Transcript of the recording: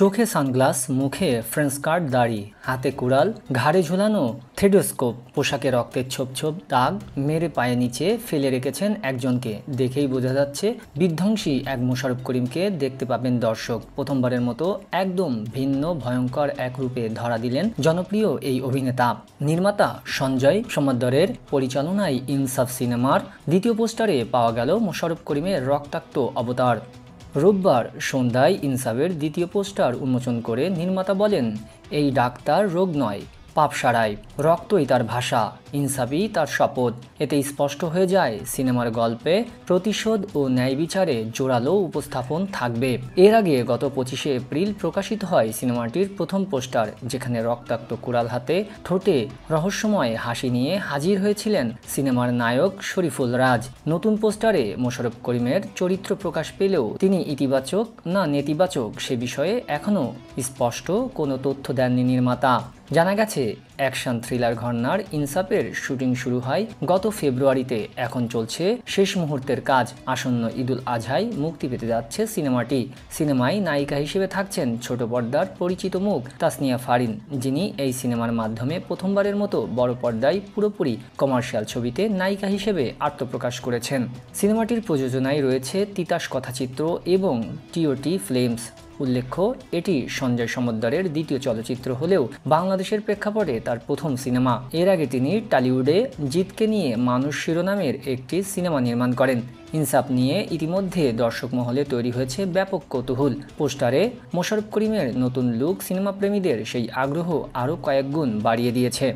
চোখে সানগ্লাস, মুখে ফ্রেঞ্চ কাট দাড়ি, হাতে কুড়াল, ঘাড়ে ঝুলানো থেডোস্কোপ, পোশাকে রক্তের ছোপ ছোপ দাগ মেরে পায়ে নিচে ফেলে রেখেছেন একজনকে। দেখেই বোঝা যাচ্ছে বিধ্বংসী এক মোশাররফ করিমকে দেখতে পাবেন দর্শক। প্রথমবারের মতো একদম ভিন্ন ভয়ঙ্কর এক রূপে ধরা দিলেন জনপ্রিয় এই অভিনেতা। নির্মাতা সঞ্জয় সমদ্দরের পরিচালনায় ইনসাফ সিনেমার দ্বিতীয় পোস্টারে পাওয়া গেল মোশাররফ করিমের রক্তাক্ত অবতার। রোববার সন্ধ্যায় ইনসাফের দ্বিতীয় পোস্টার উন্মোচন করে নির্মাতা বলেন, এই ডাক্তার রোগ নয়, পাপ সারায়, রক্তই তার ভাষা, ইনসাফই তার শপথ। এতে স্পষ্ট হয়ে যায় সিনেমার গল্পে প্রতিশোধ ও ন্যায় বিচারে জোরালো উপস্থাপন থাকবে। এর আগে গত 25শে এপ্রিল প্রকাশিত হয় সিনেমাটির প্রথম পোস্টার, যেখানে রক্তাক্ত কুড়াল হাতে ঠোঁটে রহস্যময় হাসি নিয়ে হাজির হয়েছিলেন সিনেমার নায়ক শরীফুল রাজ। নতুন পোস্টারে মোশাররফ করিমের চরিত্র প্রকাশ পেলেও তিনি ইতিবাচক না নেতিবাচক সে বিষয়ে এখনও স্পষ্ট কোনো তথ্য দেননি নির্মাতা। জানা গেছে অ্যাকশন থ্রিলার ঘরানার ইনসাফের শুটিং শুরু হয় গত ফেব্রুয়ারিতে। এখন চলছে শেষ মুহূর্তের কাজ। আসন্ন ঈদুল আজহায় মুক্তি পেতে যাচ্ছে সিনেমাটি। সিনেমায় নায়িকা হিসেবে থাকছেন ছোট পর্দার পরিচিত মুখ তাসনিয়া ফারিন, যিনি এই সিনেমার মাধ্যমে প্রথমবারের মতো বড় পর্দায় পুরোপুরি কমার্শিয়াল ছবিতে নায়িকা হিসেবে আত্মপ্রকাশ করেছেন। সিনেমাটির প্রযোজনায় রয়েছে তিতাস কথাচিত্র এবং টিওটি ফিল্মস। উল্লেখ্য, এটি সঞ্জয় সমদ্দরের দ্বিতীয় চলচ্চিত্র হলেও বাংলাদেশের প্রেক্ষাপটে তার প্রথম সিনেমা। এর আগে তিনি টলিউডে জিতকে নিয়ে মানুষ শিরোনামের একটি সিনেমা নির্মাণ করেন। ইনসাফ নিয়ে ইতিমধ্যে দর্শক মহলে তৈরি হয়েছে ব্যাপক কৌতূহল। পোস্টারে মোশাররফ করিমের নতুন লুক সিনেমা প্রেমীদের সেই আগ্রহ আরও কয়েক গুণ বাড়িয়ে দিয়েছে।